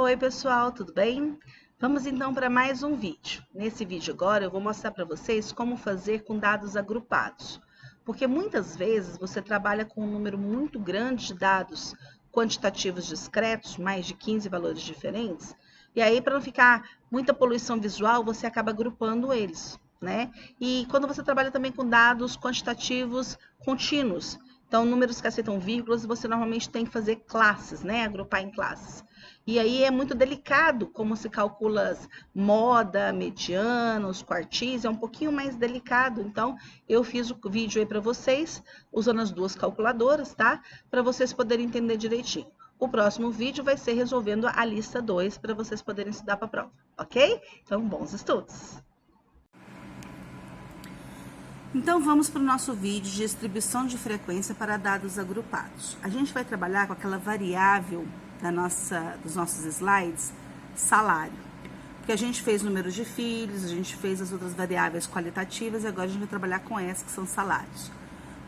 Oi pessoal, tudo bem? Vamos então para mais um vídeo. Nesse vídeo agora eu vou mostrar para vocês como fazer com dados agrupados. Porque muitas vezes você trabalha com um número muito grande de dados quantitativos discretos, mais de 15 valores diferentes, e aí para não ficar muita poluição visual, você acaba agrupando eles, né? E quando você trabalha também com dados quantitativos contínuos, então números que aceitam vírgulas, você normalmente tem que fazer classes, né? Agrupar em classes. E aí é muito delicado como se calcula moda, medianos, quartis, é um pouquinho mais delicado. Então, eu fiz o vídeo aí para vocês, usando as duas calculadoras, tá? Para vocês poderem entender direitinho. O próximo vídeo vai ser resolvendo a lista 2 para vocês poderem estudar para a prova, ok? Então, bons estudos! Então, vamos para o nosso vídeo de distribuição de frequência para dados agrupados. A gente vai trabalhar com aquela variável dos nossos slides, salário. Porque a gente fez número de filhos, a gente fez as outras variáveis qualitativas e agora a gente vai trabalhar com essas que são salários.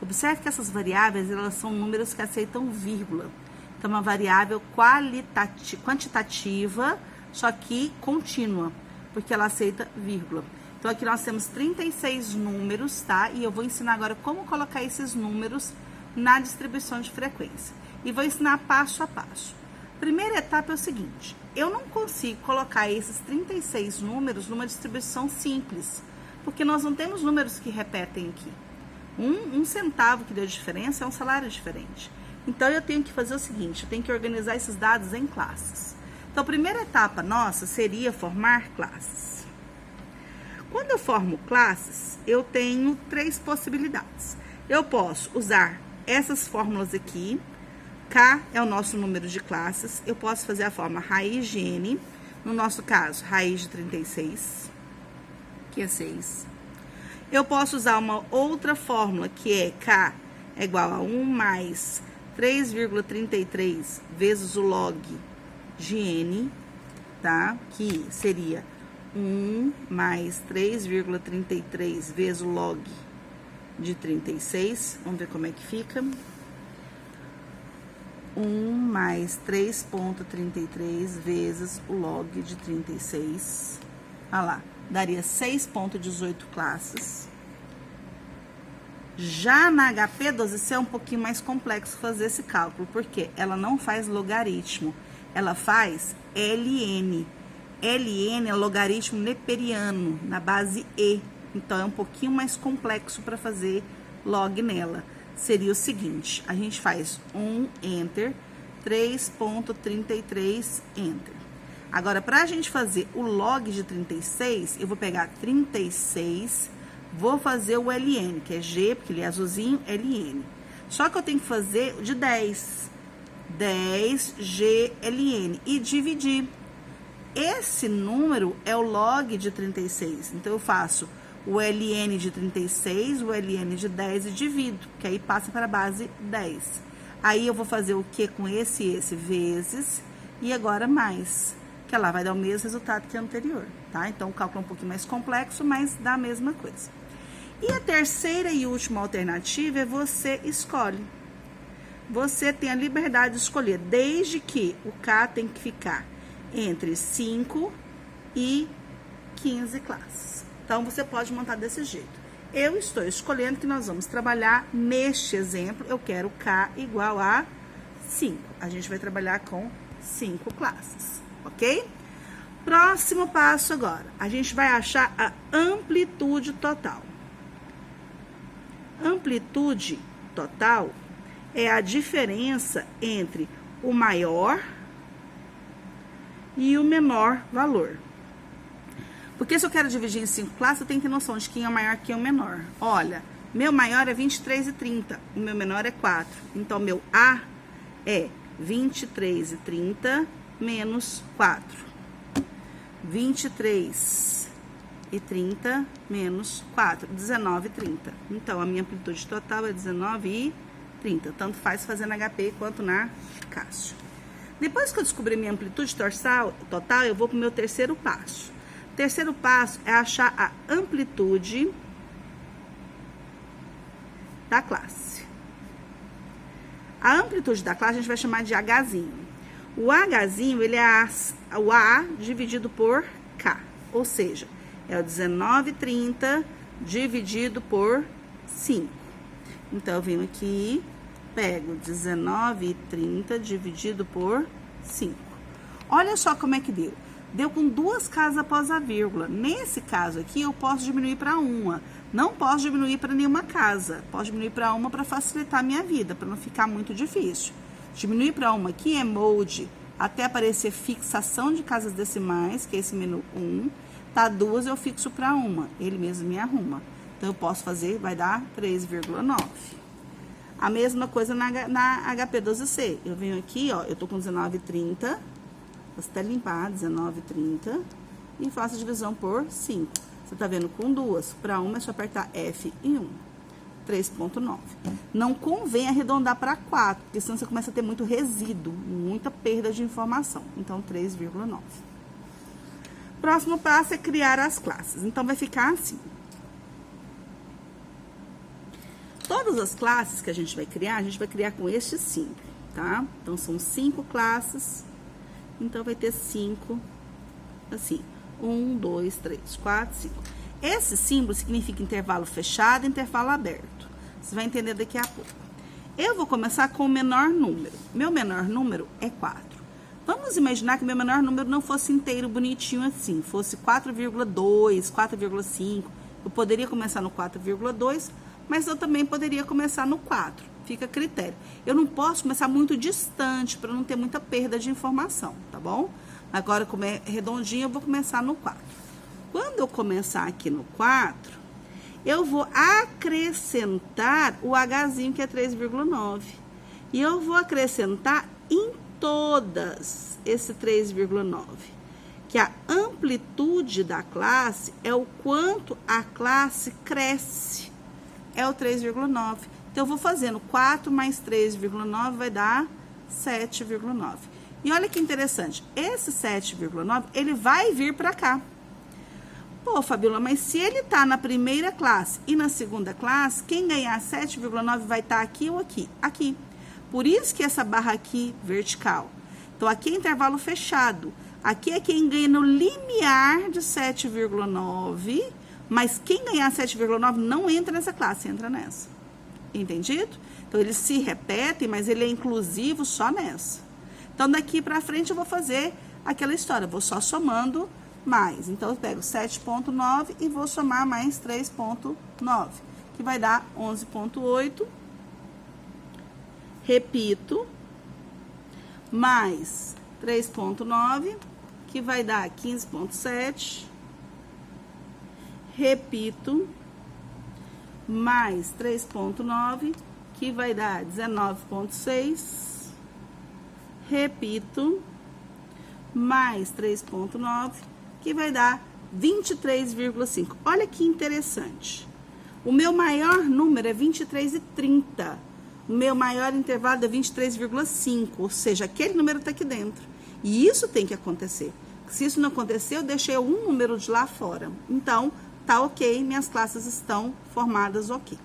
Observe que essas variáveis, elas são números que aceitam vírgula. Então, uma variável quantitativa, só que contínua, porque ela aceita vírgula. Então, aqui nós temos 36 números, tá? E eu vou ensinar agora como colocar esses números na distribuição de frequência. E vou ensinar passo a passo. Primeira etapa é o seguinte, eu não consigo colocar esses 36 números numa distribuição simples, porque nós não temos números que repetem aqui. Um centavo que deu diferença é um salário diferente. Então, eu tenho que fazer o seguinte, eu tenho que organizar esses dados em classes. Então, a primeira etapa nossa seria formar classes. Quando eu formo classes, eu tenho três possibilidades. Eu posso usar essas fórmulas aqui. K é o nosso número de classes. Eu posso fazer a forma raiz de N. No nosso caso, raiz de 36, que é 6. Eu posso usar uma outra fórmula, que é K é igual a 1 mais 3,33 vezes o log de N, tá? Que seria 1 mais 3,33 vezes o log de 36. Vamos ver como é que fica. 1 mais 3,33 vezes o log de 36. Olha lá, daria 6,18 classes. Já na HP12C é um pouquinho mais complexo fazer esse cálculo, porque ela não faz logaritmo, ela faz LN. LN é logaritmo neperiano, na base E. Então, é um pouquinho mais complexo para fazer log nela. Seria o seguinte, a gente faz 1 Enter, 3,33 Enter. Agora, para a gente fazer o log de 36, eu vou pegar 36, vou fazer o LN, que é G, porque ele é azulzinho, LN. Só que eu tenho que fazer de 10, 10 GLN e dividir. Esse número é o log de 36, então eu faço o LN de 36, o LN de 10 e divido, que aí passa para a base 10. Aí eu vou fazer o que com esse e esse vezes, e agora mais, que lá vai dar o mesmo resultado que o anterior, tá? Então, o cálculo é um pouquinho mais complexo, mas dá a mesma coisa. E a terceira e última alternativa é você escolhe. Você tem a liberdade de escolher, desde que o K tem que ficar entre 5 e 15 classes. Então, você pode montar desse jeito. Eu estou escolhendo que nós vamos trabalhar neste exemplo, eu quero K igual a 5. A gente vai trabalhar com 5 classes, ok? Próximo passo agora, a gente vai achar a amplitude total. Amplitude total é a diferença entre o maior e o menor valor. Porque se eu quero dividir em 5 classes, eu tenho que ter noção de quem é o maior e quem é o menor. Olha, meu maior é 23,30, o meu menor é 4. Então, meu A é 23,30 menos 4. 23,30 menos 4, 19,30. Então, a minha amplitude total é 19,30. Tanto faz fazer na HP quanto na Cássio. Depois que eu descobrir minha amplitude total, eu vou para o meu terceiro passo. O terceiro passo é achar a amplitude da classe. A amplitude da classe a gente vai chamar de Hzinho. O Hzinho, ele é o A dividido por K. Ou seja, é o 19,30 dividido por 5. Então, eu venho aqui, pego 19,30 dividido por 5. Olha só como é que deu. Deu com 2 casas após a vírgula. Nesse caso aqui, eu posso diminuir para 1. Não posso diminuir para nenhuma casa. Posso diminuir para 1 para facilitar a minha vida, para não ficar muito difícil. Diminuir para 1 aqui é molde, até aparecer fixação de casas decimais, que é esse menu 1. Tá 2, eu fixo para 1. Ele mesmo me arruma. Então, eu posso fazer, vai dar 3,9. A mesma coisa na HP12C. Eu venho aqui, ó, eu tô com 19,30. Vou até limpar, 19,30. E faço a divisão por 5. Você tá vendo? Com 2. Para 1 é só apertar F e 1. 3,9. Não convém arredondar para 4, porque senão você começa a ter muito resíduo, muita perda de informação. Então, 3,9. Próximo passo é criar as classes. Então, vai ficar assim. Todas as classes que a gente vai criar com este símbolo, tá? Então, são 5 classes. Então, vai ter 5, assim. 1, 2, 3, 4, 5. Esse símbolo significa intervalo fechado e intervalo aberto. Você vai entender daqui a pouco. Eu vou começar com o menor número. Meu menor número é 4. Vamos imaginar que meu menor número não fosse inteiro, bonitinho assim. Fosse 4,2, 4,5. Eu poderia começar no 4,2, mas eu também poderia começar no 4. Fica a critério. Eu não posso começar muito distante, para não ter muita perda de informação, tá bom? Agora, como é redondinho, eu vou começar no 4. Quando eu começar aqui no 4, eu vou acrescentar o Hzinho, que é 3,9. E eu vou acrescentar em todas esse 3,9. Que a amplitude da classe é o quanto a classe cresce. É o 3,9. Então, eu vou fazendo 4 mais 3,9 vai dar 7,9. E olha que interessante, esse 7,9, ele vai vir para cá. Pô, Fabiola, mas se ele tá na primeira classe e na segunda classe, quem ganhar 7,9 vai estar aqui ou aqui? Aqui. Por isso que essa barra aqui, vertical. Então, aqui é intervalo fechado. Aqui é quem ganha no limiar de 7,9, mas quem ganhar 7,9 não entra nessa classe, entra nessa. Entendido? Então, eles se repetem, mas ele é inclusivo só nessa. Então, daqui pra frente, eu vou fazer aquela história. Vou só somando mais. Então, eu pego 7,9 e vou somar mais 3,9, que vai dar 11,8. Repito. Mais 3,9, que vai dar 15,7. Repito. Mais 3,9, que vai dar 19,6. Repito, mais 3,9, que vai dar 23,5. Olha que interessante. O meu maior número é 23,30. O meu maior intervalo é 23,5. Ou seja, aquele número está aqui dentro. E isso tem que acontecer. Se isso não acontecer, eu deixei um número de lá fora. Então, tá ok, minhas classes estão formadas ok.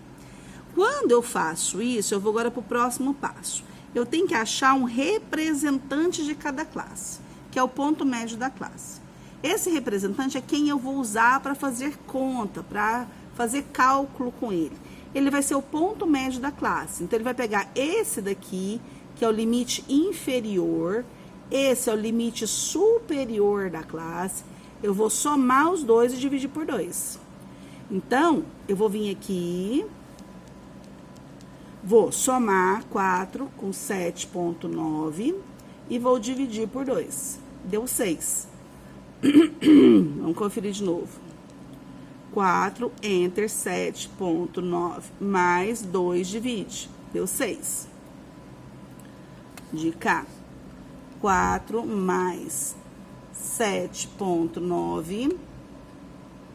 Quando eu faço isso, eu vou agora para o próximo passo. Eu tenho que achar um representante de cada classe, que é o ponto médio da classe. Esse representante é quem eu vou usar para fazer conta, para fazer cálculo com ele. Ele vai ser o ponto médio da classe. Então, ele vai pegar esse daqui, que é o limite inferior, esse é o limite superior da classe. Eu vou somar os dois e dividir por 2. Então, eu vou vir aqui... Vou somar 4 com 7,9 e vou dividir por 2. Deu 6. Vamos conferir de novo. 4, enter, 7,9 mais 2 divide. Deu 6. De cá. 4 mais 7,9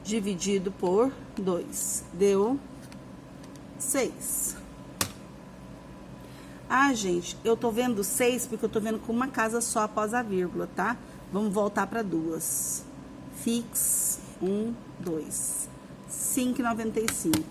dividido por 2. Deu 6. Ah, gente, eu tô vendo 6 porque eu tô vendo com uma casa só após a vírgula, tá? Vamos voltar para 2. Fix, 1, 2. 5,95.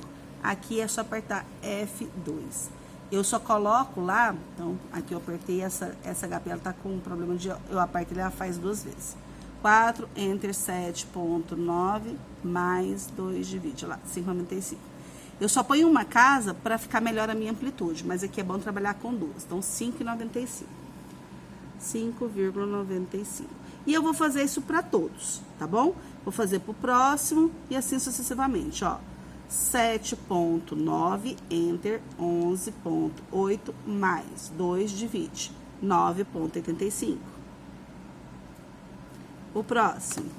Aqui é só apertar F2. eu só coloco lá, então, aqui eu apertei, essa HP, ela tá com um problema de, eu aperto ele, ela faz 2 vezes. 4 entre 7,9 mais 2 divide, lá, 5,95. Eu só ponho uma casa para ficar melhor a minha amplitude, mas aqui é bom trabalhar com 2, então 5,95. 5,95. E eu vou fazer isso para todos, tá bom? Vou fazer pro próximo e assim sucessivamente, ó. 7,9 enter 11,8 mais 2 divide 9,85. O próximo,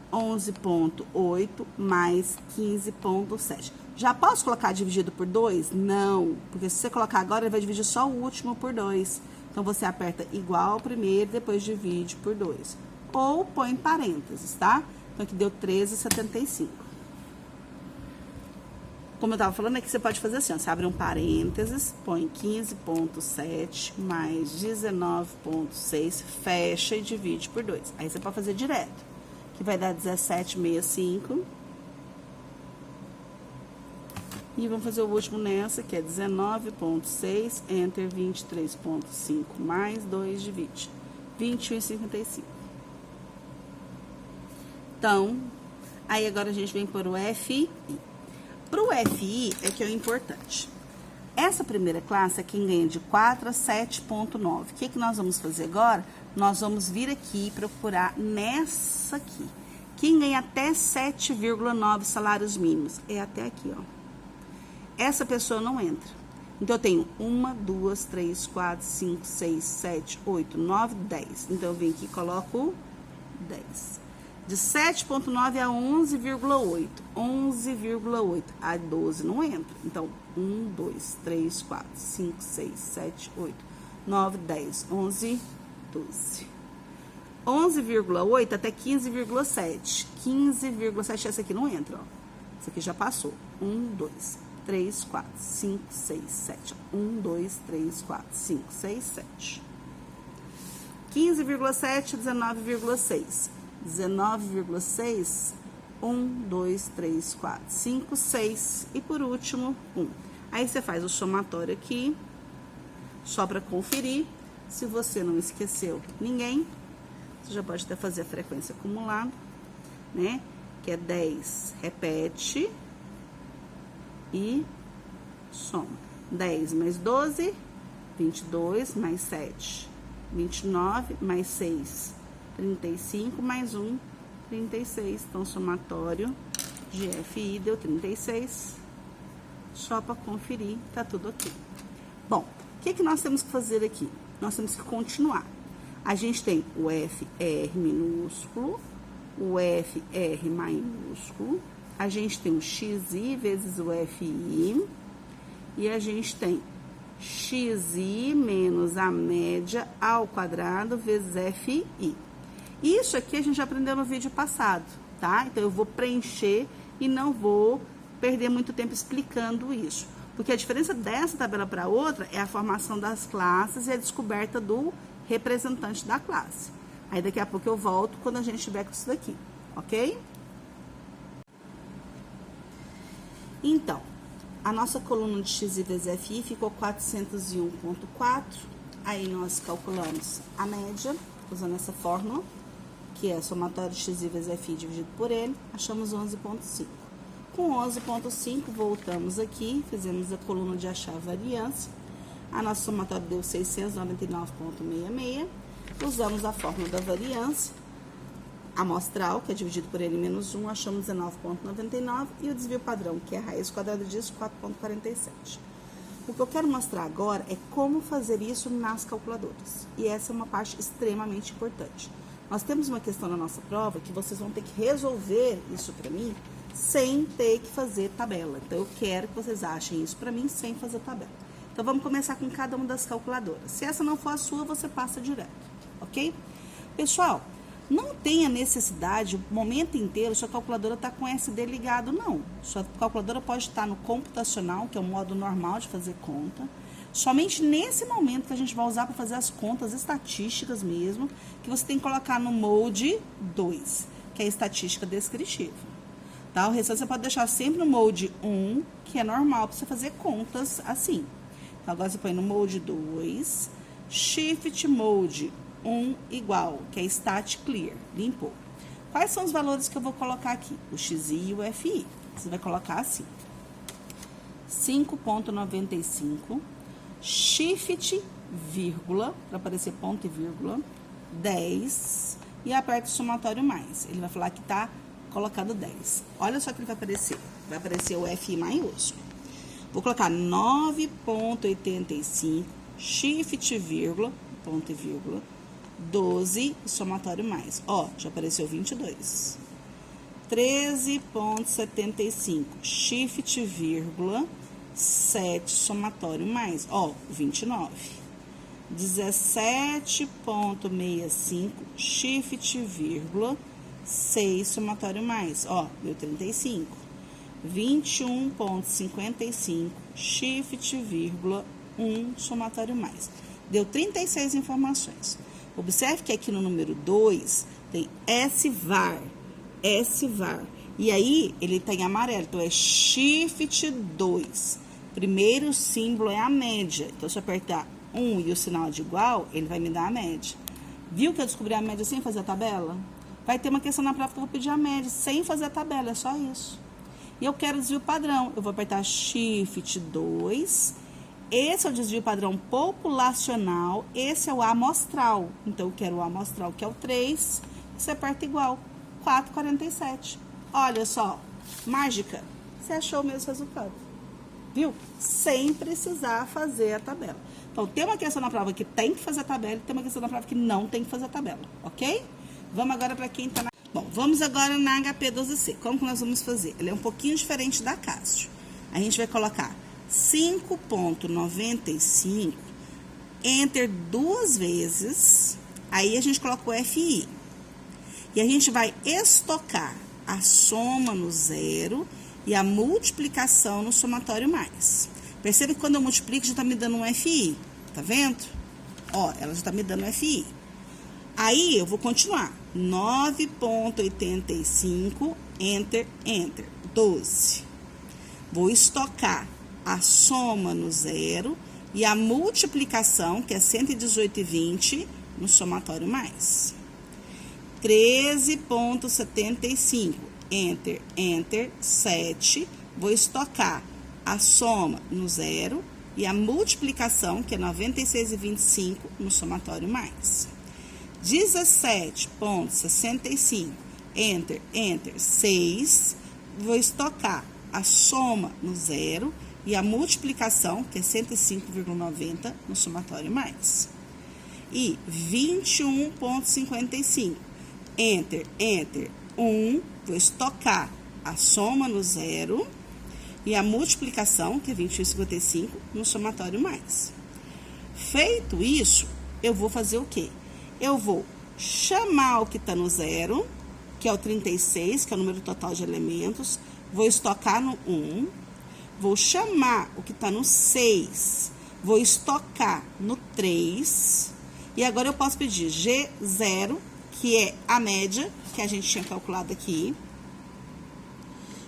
11,8 mais 15,7. Já posso colocar dividido por 2? Não, porque se você colocar agora, ele vai dividir só o último por 2. Então, você aperta igual ao primeiro, depois divide por 2. Ou põe parênteses, tá? Então, aqui deu 13,75. Como eu tava falando, aqui você pode fazer assim, ó, você abre um parênteses, põe 15,7 mais 19,6, fecha e divide por 2. Aí você pode fazer direto, que vai dar 17,65. E vamos fazer o último nessa, que é 19,6, enter 23,5 mais 2 divide 21,55. Então, aí agora a gente vem por o FI. Para o FI é que é o importante. Essa primeira classe é quem ganha de 4 a 7,9. O que nós vamos fazer agora? Nós vamos vir aqui e procurar nessa aqui. Quem ganha até 7,9 salários mínimos? É até aqui, ó. Essa pessoa não entra. Então, eu tenho 1, 2, 3, 4, 5, 6, 7, 8, 9, 10. Então, eu venho aqui e coloco 10. De 7,9 a 11,8. 11,8 a 12 não entra. Então, 1, 2, 3, 4, 5, 6, 7, 8, 9, 10, 11, 12. 11,8 até 15,7. 15,7, essa aqui não entra, ó. Essa aqui já passou. 1, 2, 3, 4, 5, 6, 7. 1, 2, 3, 4, 5, 6, 7. 15,7, 19,6. 19,6, 1, 2, 3, 4, 5, 6. E por último, 1. Aí você faz o somatório aqui, só para conferir. Se você não esqueceu ninguém, você já pode até fazer a frequência acumulada, né? Que é 10, repete e soma. 10 mais 12, 22, mais 7, 29, mais 6, 35, mais 1, 36. Então, somatório de FI deu 36. Só para conferir, tá tudo ok. Bom, o que nós temos que fazer aqui? Nós temos que continuar. A gente tem o FR minúsculo, o FR maiúsculo, a gente tem o XI vezes o FI, e a gente tem XI menos a média ao quadrado vezes FI. Isso aqui a gente já aprendeu no vídeo passado, tá? Então, eu vou preencher e não vou perder muito tempo explicando isso. Porque a diferença dessa tabela para outra é a formação das classes e a descoberta do representante da classe. Aí, daqui a pouco eu volto quando a gente estiver com isso daqui, ok? Então, a nossa coluna de XI vezes FI ficou 401,4. Aí, nós calculamos a média, usando essa fórmula, que é somatório de XI vezes FI dividido por N, achamos 11,5. Com 11,5, voltamos aqui, fizemos a coluna de achar a variância. A nossa somatória deu 699,66. Usamos a fórmula da variância amostral, que é dividido por N menos 1, achamos 19,99. E o desvio padrão, que é a raiz quadrada disso, 4,47. O que eu quero mostrar agora é como fazer isso nas calculadoras. E essa é uma parte extremamente importante. Nós temos uma questão na nossa prova que vocês vão ter que resolver isso para mim sem ter que fazer tabela. Então, eu quero que vocês achem isso para mim sem fazer tabela. Então, vamos começar com cada uma das calculadoras. Se essa não for a sua, você passa direto, ok? Pessoal, não tenha necessidade, o momento inteiro, sua calculadora está com SD ligado, não. Sua calculadora pode estar no computacional, que é o modo normal de fazer conta. Somente nesse momento que a gente vai usar para fazer as contas estatísticas mesmo, que você tem que colocar no Mode 2, que é a estatística descritiva. Tá? O restante você pode deixar sempre no Mode 1, que é normal para você fazer contas assim. Agora você põe no mode 2, shift mode 1 igual, que é stat clear, limpou. Quais são os valores que eu vou colocar aqui? O XI e o FI. Você vai colocar assim. 5,95, shift, vírgula, para aparecer ponto e vírgula, 10, e aperta o somatório mais. Ele vai falar que tá colocado 10. Olha só que ele vai aparecer. Vai aparecer o FI maiúsculo. Vou colocar 9,85, shift, vírgula, ponto e vírgula, 12, somatório mais. Ó, já apareceu 22. 13,75, shift, vírgula, 7, somatório mais. Ó, 29. 17,65, shift, vírgula, 6, somatório mais. Ó, deu 35. 21,55, shift, vírgula, 1, somatório mais. Deu 36 informações. Observe que aqui no número 2 tem SVAR. E aí, ele tá em amarelo, então é shift 2. Primeiro símbolo é a média. Então, se eu apertar 1 e o sinal de igual, ele vai me dar a média. Viu que eu descobri a média sem fazer a tabela? Vai ter uma questão na prova que eu vou pedir a média sem fazer a tabela, é só isso. E eu quero desvio padrão. Eu vou apertar shift 2. Esse é o desvio padrão populacional. Esse é o amostral. Então, eu quero o amostral, que é o 3. Você aperta igual. 4,47. Olha só. Mágica. Você achou o mesmo resultado. Viu? Sem precisar fazer a tabela. Então, tem uma questão na prova que tem que fazer a tabela e tem uma questão na prova que não tem que fazer a tabela. Ok? Vamos agora para quem está na... Bom, vamos agora na HP 12C. Como que nós vamos fazer? Ele é um pouquinho diferente da Cássio. A gente vai colocar 5,95, enter 2 vezes, aí a gente coloca o FI. E a gente vai estocar a soma no zero e a multiplicação no somatório mais. Perceba que quando eu multiplico, já está me dando um FI. Tá vendo? Ó, ela já está me dando FI. Aí, eu vou continuar. 9,85, enter, 12. Vou estocar a soma no zero e a multiplicação, que é 118,20, no somatório mais. 13,75, enter, 7. Vou estocar a soma no zero e a multiplicação, que é 96,25, no somatório mais. 17,65, enter, 6. Vou estocar a soma no zero e a multiplicação, que é 105,90, no somatório mais. E 21,55, enter, 1. Vou estocar a soma no zero e a multiplicação, que é 21,55, no somatório mais. Feito isso, eu vou fazer o quê? Eu vou chamar o que está no zero, que é o 36, que é o número total de elementos. Vou estocar no 1. Vou chamar o que está no 6. Vou estocar no 3. E agora eu posso pedir G0, que é a média, que a gente tinha calculado aqui.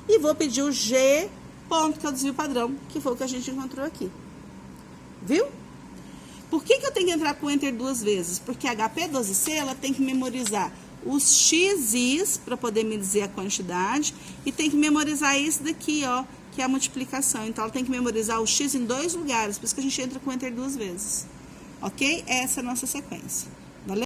E vou pedir o G ponto, que é o desvio padrão, que foi o que a gente encontrou aqui. Viu? Por que eu tenho que entrar com enter 2 vezes? Porque a HP 12C, ela tem que memorizar os XIs para poder me dizer a quantidade e tem que memorizar esse daqui, ó, que é a multiplicação. Então, ela tem que memorizar o X em 2 lugares, por isso que a gente entra com enter 2 vezes. Ok? Essa é a nossa sequência. Valeu?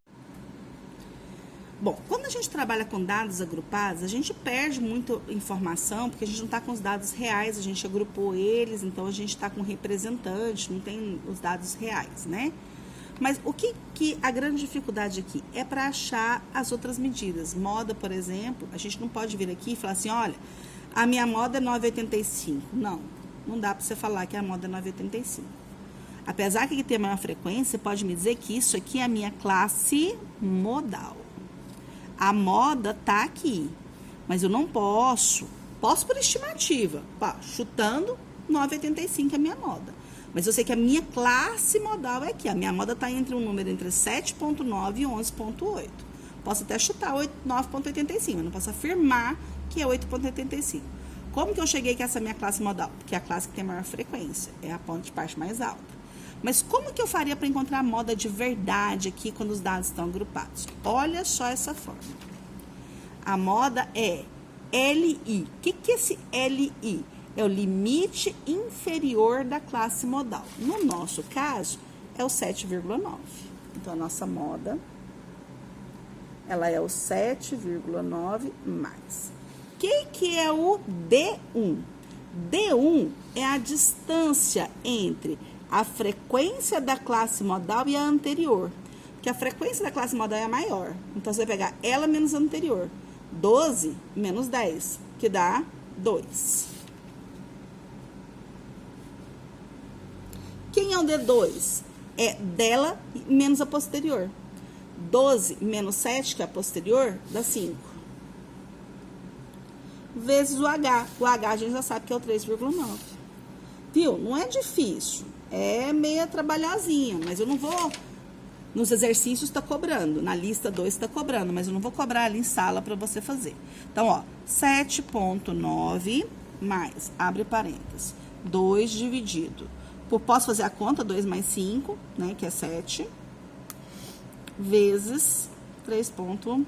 Bom, quando a gente trabalha com dados agrupados, a gente perde muita informação, porque a gente não está com os dados reais, a gente agrupou eles, então a gente está com representante, não tem os dados reais, né? Mas o que a grande dificuldade aqui é para achar as outras medidas. Moda, por exemplo, a gente não pode vir aqui e falar assim, olha, a minha moda é 9,85. Não dá para você falar que a moda é 9,85. Apesar que aqui tem maior frequência, você pode me dizer que isso aqui é a minha classe modal. A moda tá aqui, mas eu não posso por estimativa, chutando 9,85 é a minha moda. Mas eu sei que a minha classe modal é aqui. A minha moda está entre um número entre 7,9 e 11,8. Posso até chutar 9,85, eu não posso afirmar que é 8,85. Como que eu cheguei que essa é a minha classe modal? Porque é a classe que tem maior frequência, é a ponto de parte mais alta. Mas como que eu faria para encontrar a moda de verdade aqui quando os dados estão agrupados? Olha só essa forma. A moda é LI. O que é esse LI? É o limite inferior da classe modal. No nosso caso, é o 7,9. Então, a nossa moda, ela é o 7,9 mais. O que é o D1? D1 é a distância entre a frequência da classe modal e a anterior. Porque a frequência da classe modal é a maior. Então, você vai pegar ela menos a anterior. 12 menos 10, que dá 2. Quem é o D2? É dela menos a posterior. 12 menos 7, que é a posterior, dá 5. Vezes o H. O H a gente já sabe que é o 3,9. Viu? Não é difícil. É meia trabalhosinha, mas eu não vou... Nos exercícios está cobrando, na lista 2 está cobrando, mas eu não vou cobrar ali em sala para você fazer. Então, ó, 7,9 mais, abre parênteses, 2 dividido. Posso fazer a conta, 2 mais 5, né, que é 7, vezes 3,9.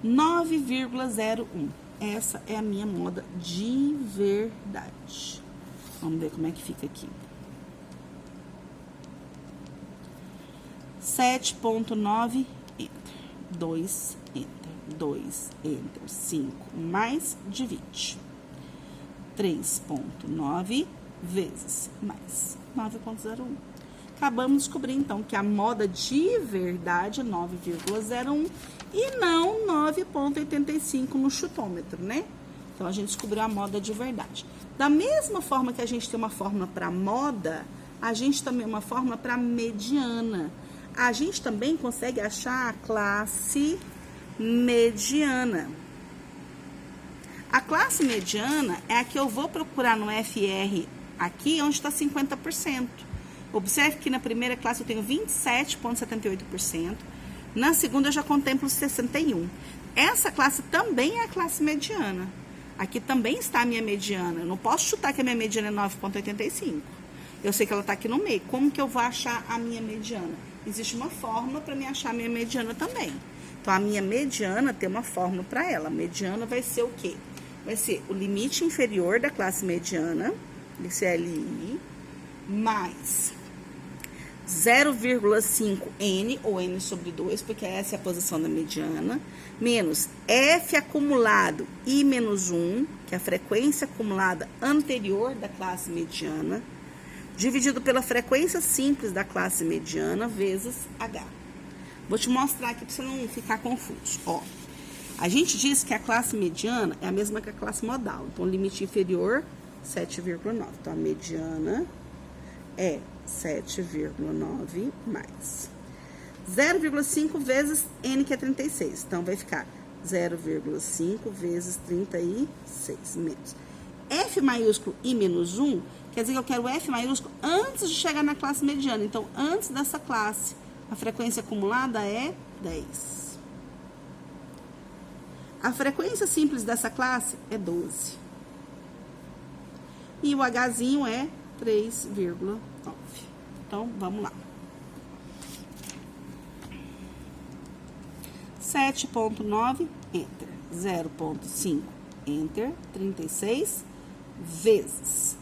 9,01. Essa é a minha moda de verdade. Vamos ver como é que fica aqui. 7,9, enter. 2, enter. 2, enter. 5, mais, divide. 3,9 vezes mais 9,01. Acabamos de descobrir, então, que a moda de verdade é 9,01 e não 9,85 no chutômetro, né? Então, a gente descobriu a moda de verdade. Da mesma forma que a gente tem uma fórmula para moda, a gente também tem uma fórmula para mediana. A gente também consegue achar a classe mediana. A classe mediana é a que eu vou procurar no FR aqui, onde está 50%. Observe que na primeira classe eu tenho 27,78%. Na segunda eu já contemplo 61%. Essa classe também é a classe mediana. Aqui também está a minha mediana. Eu não posso chutar que a minha mediana é 9,85. Eu sei que ela está aqui no meio. Como que eu vou achar a minha mediana? Existe uma fórmula para me achar a minha mediana também. Então, a minha mediana tem uma fórmula para ela. A mediana vai ser o quê? Vai ser o limite inferior da classe mediana, esse LI, mais 0,5N, ou N sobre 2, porque essa é a posição da mediana, menos F acumulado I menos 1, que é a frequência acumulada anterior da classe mediana, dividido pela frequência simples da classe mediana, vezes H. Vou te mostrar aqui para você não ficar confuso. Ó, a gente diz que a classe mediana é a mesma que a classe modal. Então, o limite inferior, 7,9. Então, a mediana é 7,9 mais 0,5 vezes N, que é 36. Então, vai ficar 0,5 vezes 36 menos. F maiúsculo I menos 1, quer dizer que eu quero o F maiúsculo antes de chegar na classe mediana. Então, antes dessa classe, a frequência acumulada é 10. A frequência simples dessa classe é 12. E o Hzinho é 3,9. Então, vamos lá. 7,9, enter. 0,5, enter. 36 vezes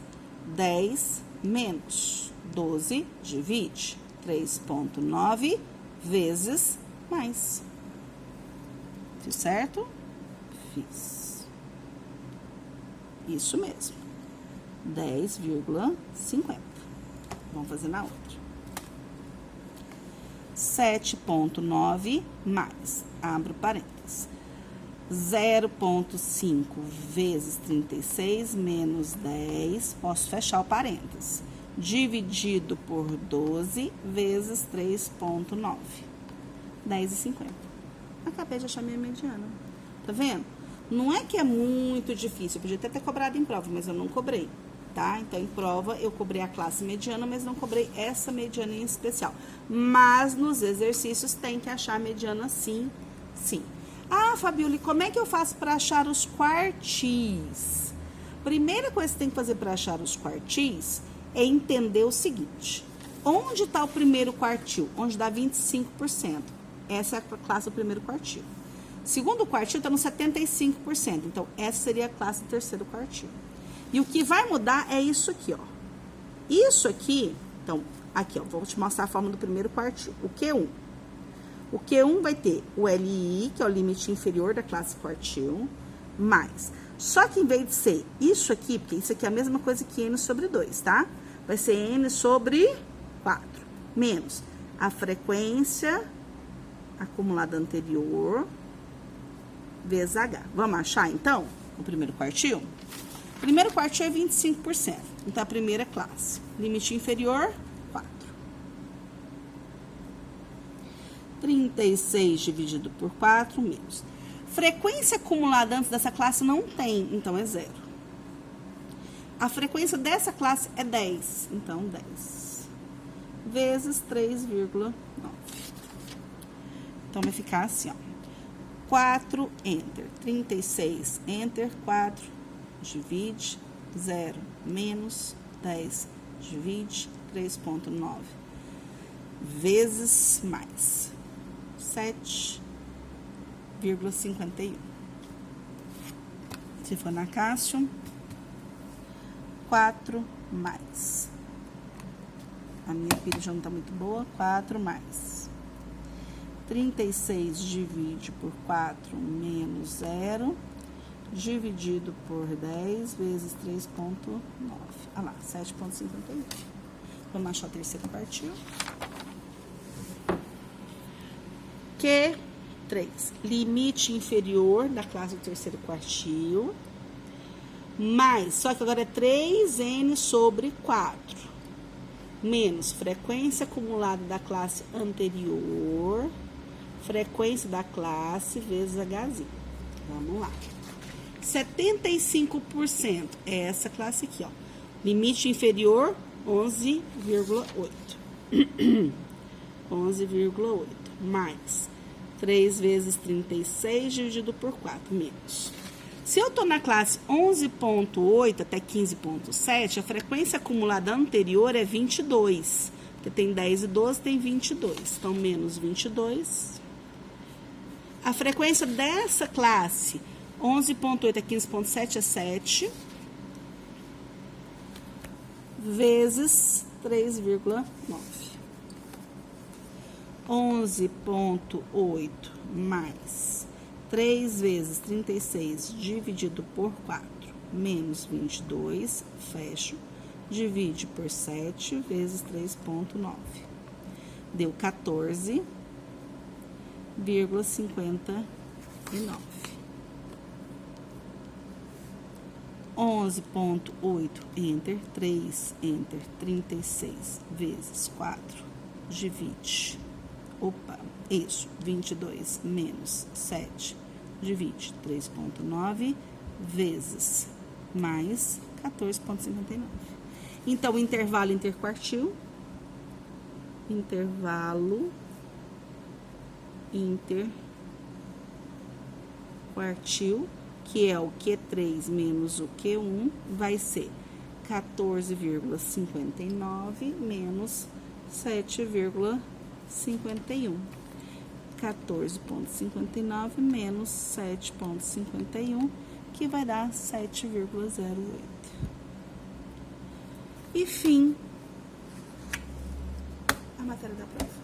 10 menos 12, divide. 3,9 vezes mais. Fiz certo? Fiz. Isso mesmo. 10,50. Vamos fazer na outra. 7,9 mais, abro parênteses, 0,5 vezes 36 menos 10, posso fechar o parênteses, dividido por 12 vezes 3,9, 10,50. Acabei de achar minha mediana. Tá vendo? Não é que é muito difícil, eu podia até ter cobrado em prova, mas eu não cobrei, tá? Então, em prova, eu cobrei a classe mediana, mas não cobrei essa mediana em especial. Mas, nos exercícios, tem que achar a mediana sim, sim. Ah, Fabíola, como é que eu faço para achar os quartis? Primeira coisa que você tem que fazer para achar os quartis é entender o seguinte. Onde está o primeiro quartil? Onde dá 25%. Essa é a classe do primeiro quartil. Segundo quartil está no 75%. Então, essa seria a classe do terceiro quartil. E o que vai mudar é isso aqui, ó. Isso aqui, então, aqui, ó, vou te mostrar a forma do primeiro quartil. O Q1. O Q1 vai ter o LI, que é o limite inferior da classe quartil, mais. Só que em vez de ser isso aqui, porque isso aqui é a mesma coisa que N sobre 2, tá? Vai ser N sobre 4, menos a frequência acumulada anterior, vezes H. Vamos achar, então, o primeiro quartil? O primeiro quartil é 25%. Então, a primeira classe. Limite inferior, 4. 36 dividido por 4, menos. Frequência acumulada antes dessa classe não tem, então é 0. A frequência dessa classe é 10, então 10. Vezes 3,9. Então, vai ficar assim, ó. 4, enter. 36, enter. 4, divide. 0, menos. 10, divide. 3,9. Vezes mais. 7,51. Se for na Cássio, 4 mais. A minha pilha já não tá muito boa. 4 mais. 36 divide por 4 menos 0, dividido por 10 vezes 3,9. Ah lá, 7,51. Vamos achar o terceiro quartil. Q3, limite inferior da classe do terceiro quartil, mais, só que agora é 3N sobre 4, menos frequência acumulada da classe anterior, frequência da classe vezes Hzinho. Vamos lá. 75% é essa classe aqui, ó. Limite inferior, 11,8. 11,8. Mais 3 vezes 36 dividido por 4, menos. Se eu tô na classe 11,8 até 15,7, a frequência acumulada anterior é 22. Porque tem 10 e 12, tem 22. Então, menos 22. A frequência dessa classe, 11,8 a 15,7 é 7. Vezes 3,9. 11,8 mais 3 vezes 36 dividido por 4 menos 22, fecho, divide por 7 vezes 3,9. Deu 14,59. 11,8, enter, 3, enter, 36 vezes 4, divide. Opa, isso, 22 menos 7, divide 3,9 vezes mais 14,59. Então, intervalo interquartil, intervalo interquartil, que é o Q3 menos o Q1, vai ser 14,59 menos 7,51. 14,59 menos 7,51, que vai dar 7,08. E fim a matéria da prova.